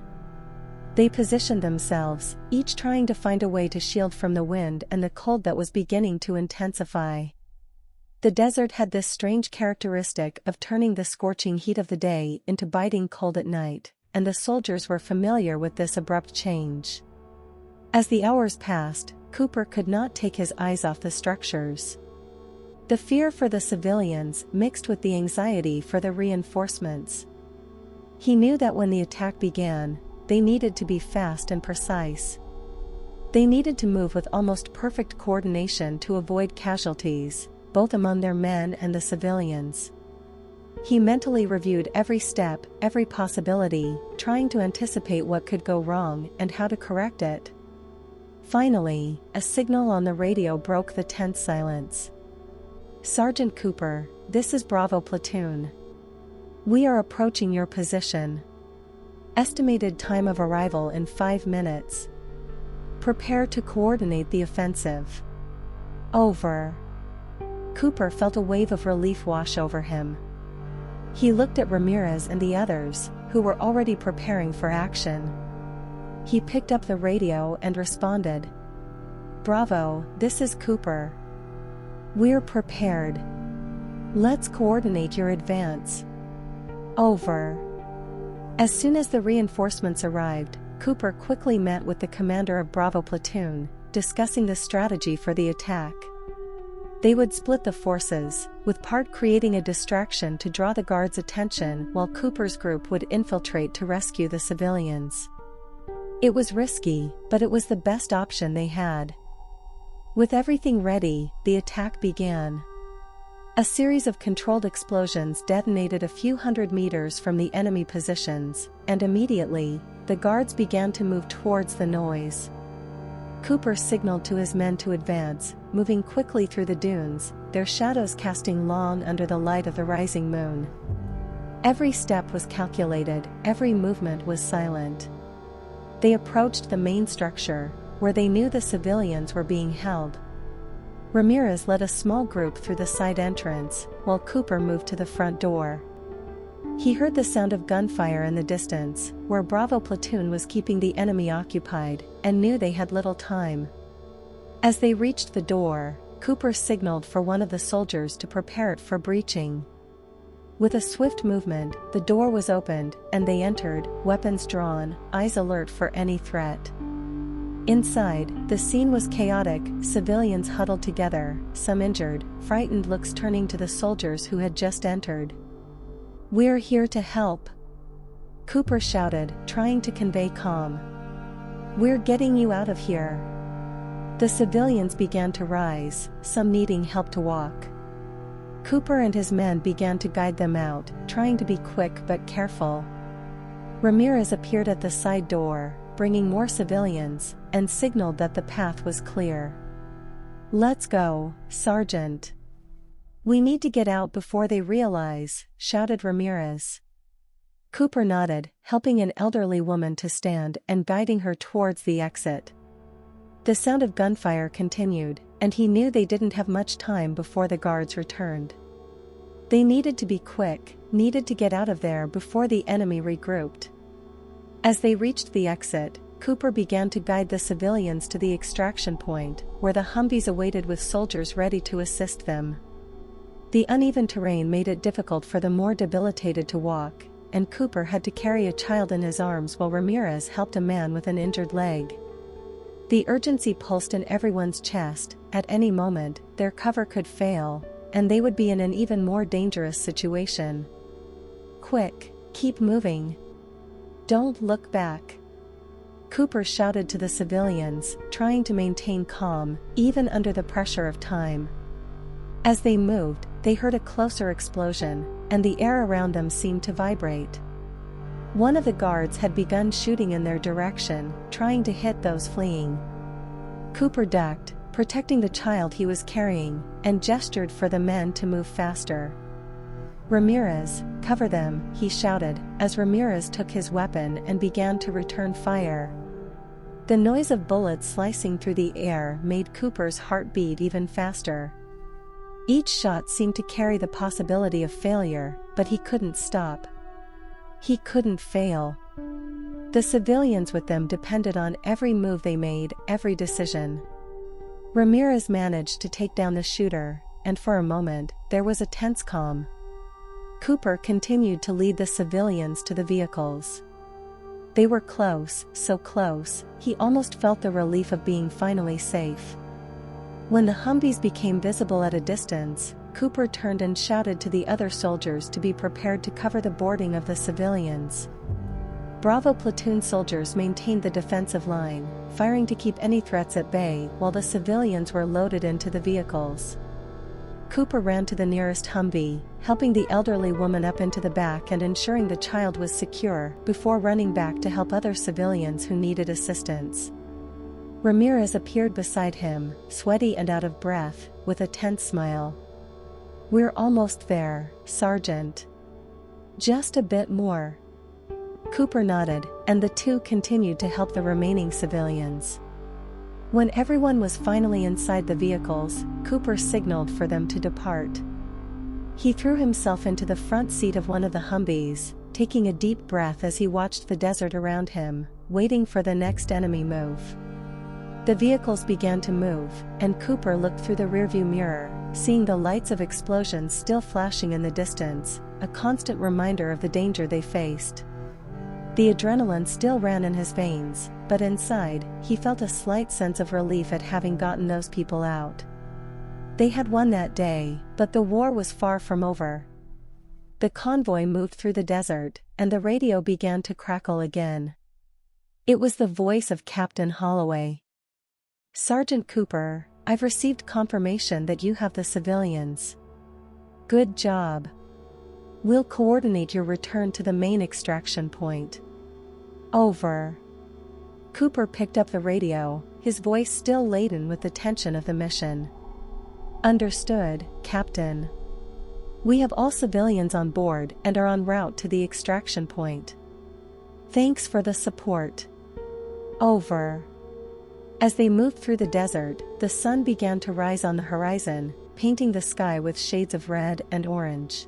They positioned themselves, each trying to find a way to shield from the wind and the cold that was beginning to intensify. The desert had this strange characteristic of turning the scorching heat of the day into biting cold at night, and the soldiers were familiar with this abrupt change. As the hours passed, Cooper could not take his eyes off the structures. The fear for the civilians mixed with the anxiety for the reinforcements. He knew that when the attack began, they needed to be fast and precise. They needed to move with almost perfect coordination to avoid casualties, both among their men and the civilians. He mentally reviewed every step, every possibility, trying to anticipate what could go wrong and how to correct it. Finally, a signal on the radio broke the tense silence. "Sergeant Cooper, this is Bravo Platoon. We are approaching your position. Estimated time of arrival in 5 minutes. Prepare to coordinate the offensive. Over." Cooper felt a wave of relief wash over him. He looked at Ramirez and the others, who were already preparing for action. He picked up the radio and responded. "Bravo, this is Cooper. We're prepared. Let's coordinate your advance. Over." As soon as the reinforcements arrived, Cooper quickly met with the commander of Bravo Platoon, discussing the strategy for the attack. They would split the forces, with part creating a distraction to draw the guards' attention while Cooper's group would infiltrate to rescue the civilians. It was risky, but it was the best option they had. With everything ready, the attack began. A series of controlled explosions detonated a few hundred meters from the enemy positions, and immediately, the guards began to move towards the noise. Cooper signaled to his men to advance, moving quickly through the dunes, their shadows casting long under the light of the rising moon. Every step was calculated, every movement was silent. They approached the main structure, where they knew the civilians were being held. Ramirez led a small group through the side entrance, while Cooper moved to the front door. He heard the sound of gunfire in the distance, where Bravo Platoon was keeping the enemy occupied, and knew they had little time. As they reached the door, Cooper signaled for one of the soldiers to prepare it for breaching. With a swift movement, the door was opened, and they entered, weapons drawn, eyes alert for any threat. Inside, the scene was chaotic, civilians huddled together, some injured, frightened looks turning to the soldiers who had just entered. "We're here to help," Cooper shouted, trying to convey calm. "We're getting you out of here." The civilians began to rise, some needing help to walk. Cooper and his men began to guide them out, trying to be quick but careful. Ramirez appeared at the side door, bringing more civilians, and signaled that the path was clear. "Let's go, Sergeant. We need to get out before they realize," shouted Ramirez. Cooper nodded, helping an elderly woman to stand and guiding her towards the exit. The sound of gunfire continued, and he knew they didn't have much time before the guards returned. They needed to be quick, needed to get out of there before the enemy regrouped. As they reached the exit, Cooper began to guide the civilians to the extraction point, where the Humvees awaited with soldiers ready to assist them. The uneven terrain made it difficult for the more debilitated to walk, and Cooper had to carry a child in his arms while Ramirez helped a man with an injured leg. The urgency pulsed in everyone's chest. At any moment, their cover could fail, and they would be in an even more dangerous situation. "Quick, keep moving. Don't look back," Cooper shouted to the civilians, trying to maintain calm, even under the pressure of time. As they moved, they heard a closer explosion, and the air around them seemed to vibrate. One of the guards had begun shooting in their direction, trying to hit those fleeing. Cooper ducked, protecting the child he was carrying, and gestured for the men to move faster. "Ramirez, cover them," he shouted, as Ramirez took his weapon and began to return fire. The noise of bullets slicing through the air made Cooper's heart beat even faster. Each shot seemed to carry the possibility of failure, but he couldn't stop. He couldn't fail. The civilians with them depended on every move they made, every decision. Ramirez managed to take down the shooter, and for a moment, there was a tense calm. Cooper continued to lead the civilians to the vehicles. They were close, so close, he almost felt the relief of being finally safe. When the Humvees became visible at a distance, Cooper turned and shouted to the other soldiers to be prepared to cover the boarding of the civilians. Bravo platoon soldiers maintained the defensive line, firing to keep any threats at bay while the civilians were loaded into the vehicles. Cooper ran to the nearest Humvee, helping the elderly woman up into the back and ensuring the child was secure before running back to help other civilians who needed assistance. Ramirez appeared beside him, sweaty and out of breath, with a tense smile. "We're almost there, Sergeant. Just a bit more." Cooper nodded, and the two continued to help the remaining civilians. When everyone was finally inside the vehicles, Cooper signaled for them to depart. He threw himself into the front seat of one of the Humvees, taking a deep breath as he watched the desert around him, waiting for the next enemy move. The vehicles began to move, and Cooper looked through the rearview mirror, seeing the lights of explosions still flashing in the distance, a constant reminder of the danger they faced. The adrenaline still ran in his veins, but inside, he felt a slight sense of relief at having gotten those people out. They had won that day, but the war was far from over. The convoy moved through the desert, and the radio began to crackle again. It was the voice of Captain Holloway. "Sergeant Cooper, I've received confirmation that you have the civilians. Good job. We'll coordinate your return to the main extraction point. Over." Cooper picked up the radio, his voice still laden with the tension of the mission. "Understood, Captain. We have all civilians on board and are en route to the extraction point. Thanks for the support. Over." As they moved through the desert, the sun began to rise on the horizon, painting the sky with shades of red and orange.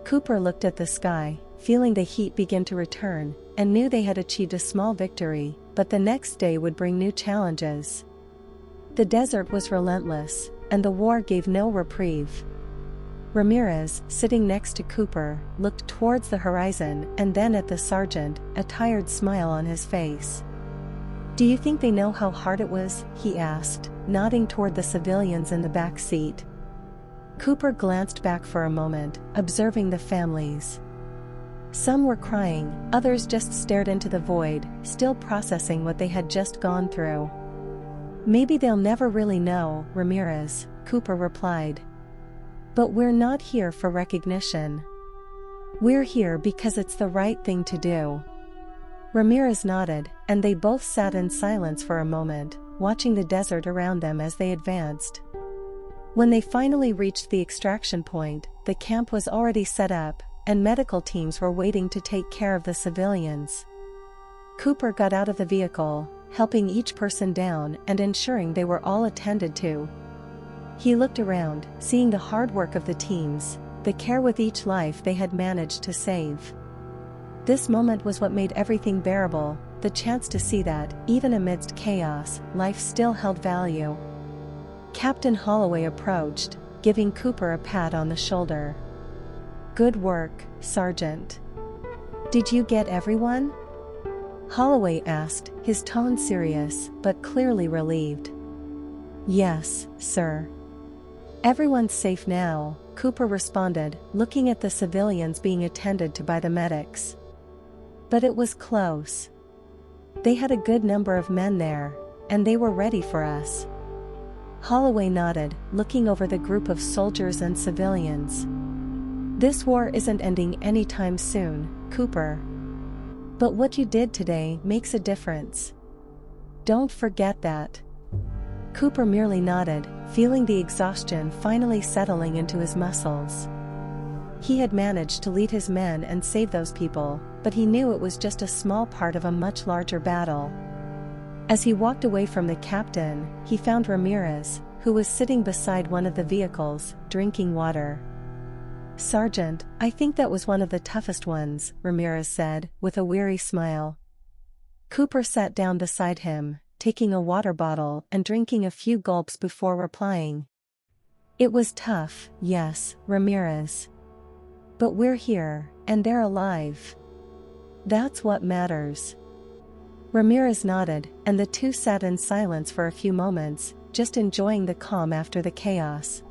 Cooper looked at the sky, feeling the heat begin to return, and knew they had achieved a small victory, but the next day would bring new challenges. The desert was relentless, and the war gave no reprieve. Ramirez, sitting next to Cooper, looked towards the horizon and then at the sergeant, a tired smile on his face. "Do you think they know how hard it was?" he asked, nodding toward the civilians in the back seat. Cooper glanced back for a moment, observing the families. Some were crying, others just stared into the void, still processing what they had just gone through. "Maybe they'll never really know, Ramirez," Cooper replied. "But we're not here for recognition. We're here because it's the right thing to do." Ramirez nodded, and they both sat in silence for a moment, watching the desert around them as they advanced. When they finally reached the extraction point, the camp was already set up, and medical teams were waiting to take care of the civilians. Cooper got out of the vehicle, helping each person down and ensuring they were all attended to. He looked around, seeing the hard work of the teams, the care with each life they had managed to save. This moment was what made everything bearable, the chance to see that, even amidst chaos, life still held value. Captain Holloway approached, giving Cooper a pat on the shoulder. "Good work, Sergeant. Did you get everyone?" Holloway asked, his tone serious, but clearly relieved. "Yes, sir. Everyone's safe now," Cooper responded, looking at the civilians being attended to by the medics. "But it was close. They had a good number of men there, and they were ready for us." Holloway nodded, looking over the group of soldiers and civilians. "This war isn't ending anytime soon, Cooper. But what you did today makes a difference. Don't forget that." Cooper merely nodded, feeling the exhaustion finally settling into his muscles. He had managed to lead his men and save those people, but he knew it was just a small part of a much larger battle. As he walked away from the captain, he found Ramirez, who was sitting beside one of the vehicles, drinking water. "Sergeant, I think that was one of the toughest ones," Ramirez said, with a weary smile. Cooper sat down beside him, taking a water bottle and drinking a few gulps before replying. "It was tough, yes, Ramirez. But we're here, and they're alive. That's what matters. Ramirez nodded, and the two sat in silence for a few moments, just enjoying the calm after the chaos.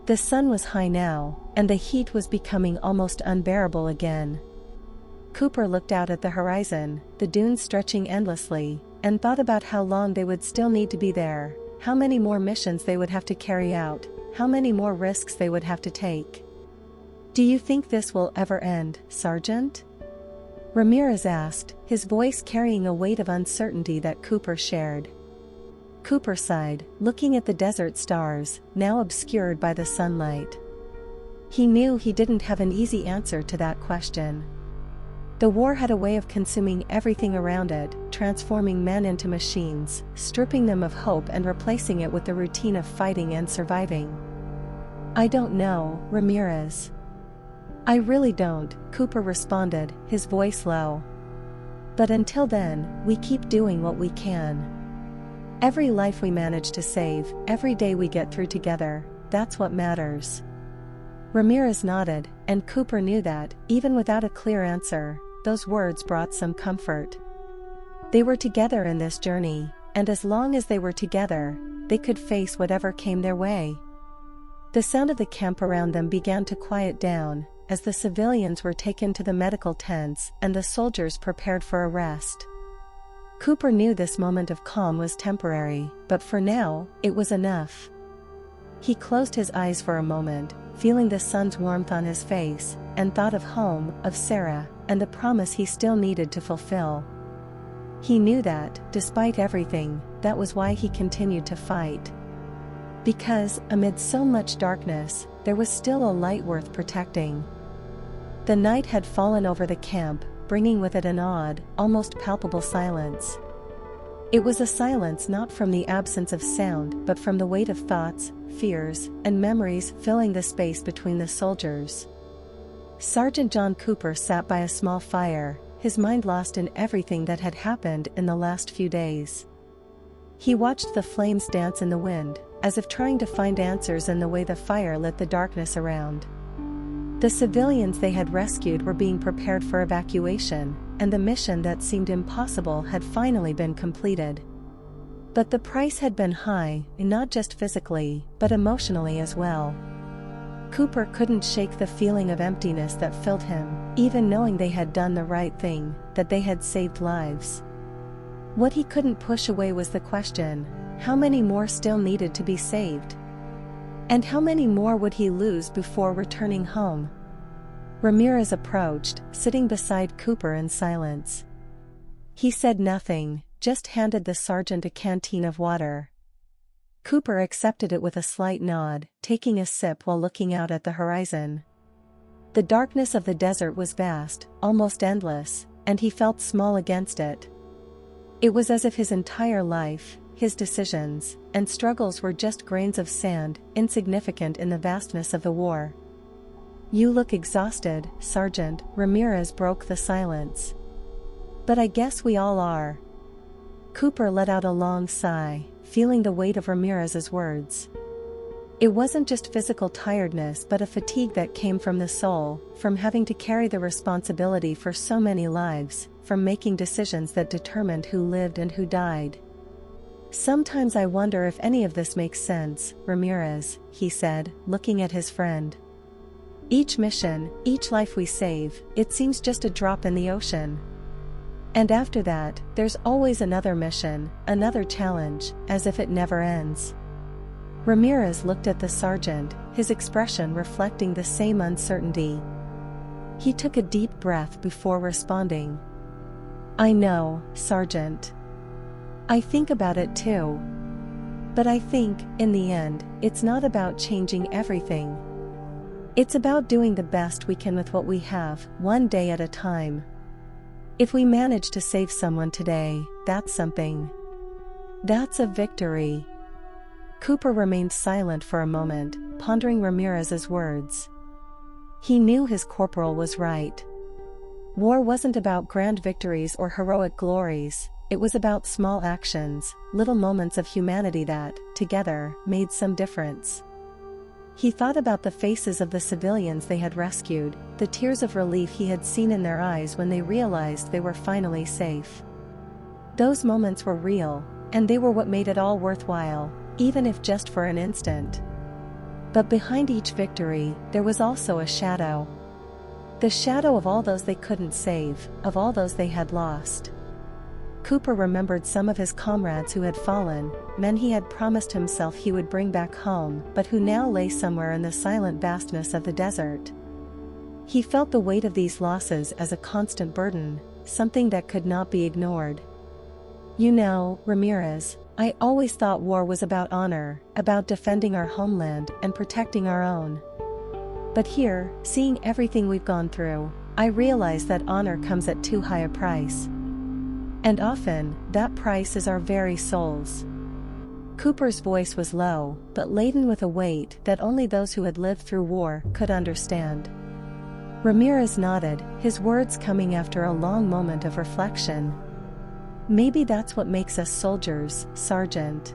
The sun was high now, and the heat was becoming almost unbearable again. Cooper looked out at the horizon, the dunes stretching endlessly, and thought about how long they would still need to be there, how many more missions they would have to carry out, how many more risks they would have to take. "Do you think this will ever end, Sergeant?" Ramirez asked, his voice carrying a weight of uncertainty that Cooper shared. Cooper sighed, looking at the desert stars, now obscured by the sunlight. He knew he didn't have an easy answer to that question. The war had a way of consuming everything around it, transforming men into machines, stripping them of hope and replacing it with the routine of fighting and surviving. "I don't know, Ramirez. I really don't," Cooper responded, his voice low. "But until then, we keep doing what we can. Every life we manage to save, every day we get through together, that's what matters." Ramirez nodded, and Cooper knew that, even without a clear answer, those words brought some comfort. They were together in this journey, and as long as they were together, they could face whatever came their way. The sound of the camp around them began to quiet down, as the civilians were taken to the medical tents and the soldiers prepared for a rest. Cooper knew this moment of calm was temporary, but for now, it was enough. He closed his eyes for a moment, feeling the sun's warmth on his face, and thought of home, of Sarah, and the promise he still needed to fulfill. He knew that, despite everything, that was why he continued to fight. Because, amid so much darkness, there was still a light worth protecting. The night had fallen over the camp, bringing with it an odd, almost palpable silence. It was a silence not from the absence of sound but from the weight of thoughts, fears, and memories filling the space between the soldiers. Sergeant John Cooper sat by a small fire, his mind lost in everything that had happened in the last few days. He watched the flames dance in the wind, as if trying to find answers in the way the fire lit the darkness around. The civilians they had rescued were being prepared for evacuation, and the mission that seemed impossible had finally been completed. But the price had been high, not just physically, but emotionally as well. Cooper couldn't shake the feeling of emptiness that filled him, even knowing they had done the right thing, that they had saved lives. What he couldn't push away was the question, how many more still needed to be saved? And how many more would he lose before returning home? Ramirez approached, sitting beside Cooper in silence. He said nothing, just handed the sergeant a canteen of water. Cooper accepted it with a slight nod, taking a sip while looking out at the horizon. The darkness of the desert was vast, almost endless, and he felt small against it. It was as if his entire life, his decisions, and struggles were just grains of sand, insignificant in the vastness of the war. "You look exhausted, Sergeant," Ramirez broke the silence. "But I guess we all are." Cooper let out a long sigh, feeling the weight of Ramirez's words. It wasn't just physical tiredness but a fatigue that came from the soul, from having to carry the responsibility for so many lives, from making decisions that determined who lived and who died. "Sometimes I wonder if any of this makes sense, Ramirez," he said, looking at his friend. "Each mission, each life we save, it seems just a drop in the ocean. And after that, there's always another mission, another challenge, as if it never ends." Ramirez looked at the sergeant, his expression reflecting the same uncertainty. He took a deep breath before responding. "I know, Sergeant. I think about it too. But I think, in the end, it's not about changing everything. It's about doing the best we can with what we have, one day at a time. If we manage to save someone today, that's something. That's a victory." Cooper remained silent for a moment, pondering Ramirez's words. He knew his corporal was right. War wasn't about grand victories or heroic glories, it was about small actions, little moments of humanity that, together, made some difference. He thought about the faces of the civilians they had rescued, the tears of relief he had seen in their eyes when they realized they were finally safe. Those moments were real, and they were what made it all worthwhile, even if just for an instant. But behind each victory, there was also a shadow. The shadow of all those they couldn't save, of all those they had lost. Cooper remembered some of his comrades who had fallen, men he had promised himself he would bring back home, but who now lay somewhere in the silent vastness of the desert. He felt the weight of these losses as a constant burden, something that could not be ignored. "You know, Ramirez, I always thought war was about honor, about defending our homeland and protecting our own. But here, seeing everything we've gone through, I realize that honor comes at too high a price. And often, that price is our very souls." Cooper's voice was low, but laden with a weight that only those who had lived through war could understand. Ramirez nodded, his words coming after a long moment of reflection. "Maybe that's what makes us soldiers, Sergeant.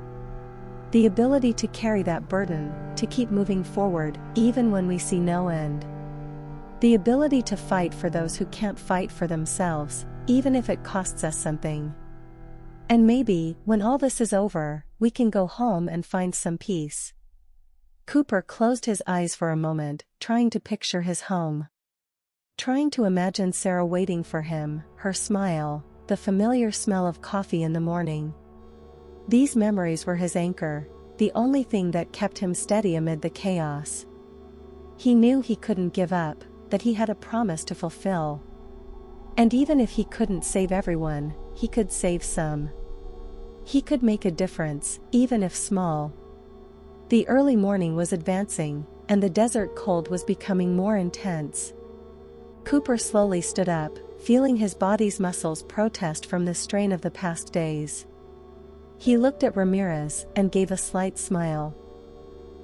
The ability to carry that burden, to keep moving forward, even when we see no end. The ability to fight for those who can't fight for themselves, even if it costs us something. And maybe, when all this is over, we can go home and find some peace." Cooper closed his eyes for a moment, trying to picture his home. Trying to imagine Sarah waiting for him, her smile, the familiar smell of coffee in the morning. These memories were his anchor, the only thing that kept him steady amid the chaos. He knew he couldn't give up, that he had a promise to fulfill. And even if he couldn't save everyone, he could save some. He could make a difference, even if small. The early morning was advancing, and the desert cold was becoming more intense. Cooper slowly stood up, feeling his body's muscles protest from the strain of the past days. He looked at Ramirez and gave a slight smile.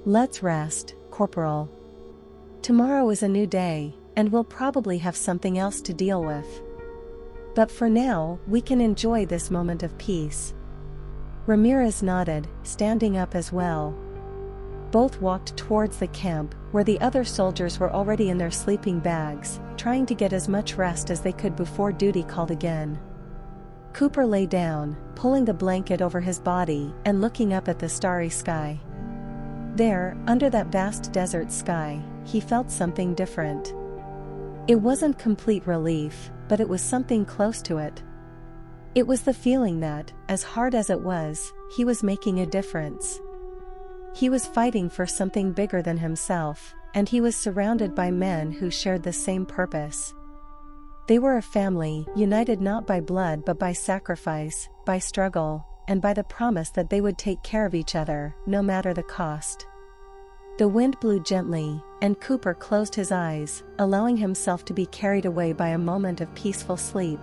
"Let's rest, Corporal. Tomorrow is a new day, and we'll probably have something else to deal with. But for now, we can enjoy this moment of peace." Ramirez nodded, standing up as well. Both walked towards the camp, where the other soldiers were already in their sleeping bags, trying to get as much rest as they could before duty called again. Cooper lay down, pulling the blanket over his body and looking up at the starry sky. There, under that vast desert sky, he felt something different. It wasn't complete relief, but it was something close to it. It was the feeling that, as hard as it was, he was making a difference. He was fighting for something bigger than himself, and he was surrounded by men who shared the same purpose. They were a family, united not by blood but by sacrifice, by struggle, and by the promise that they would take care of each other, no matter the cost. The wind blew gently, and Cooper closed his eyes, allowing himself to be carried away by a moment of peaceful sleep.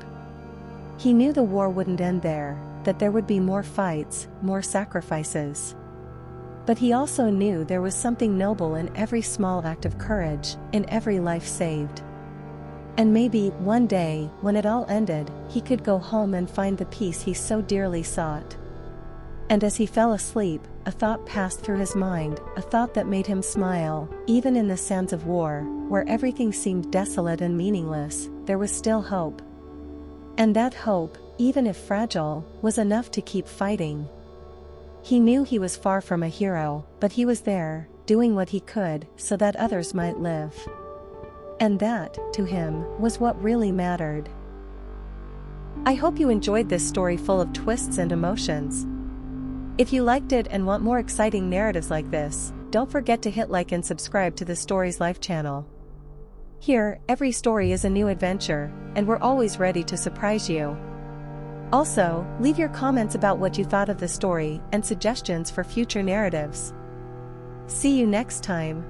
He knew the war wouldn't end there, that there would be more fights, more sacrifices. But he also knew there was something noble in every small act of courage, in every life saved. And maybe, one day, when it all ended, he could go home and find the peace he so dearly sought. And as he fell asleep, a thought passed through his mind, a thought that made him smile. Even in the sands of war, where everything seemed desolate and meaningless, there was still hope. And that hope, even if fragile, was enough to keep fighting. He knew he was far from a hero, but he was there, doing what he could, so that others might live. And that, to him, was what really mattered. I hope you enjoyed this story full of twists and emotions. If you liked it and want more exciting narratives like this, don't forget to hit like and subscribe to the Stories Life channel. Here, every story is a new adventure, and we're always ready to surprise you. Also, leave your comments about what you thought of the story and suggestions for future narratives. See you next time.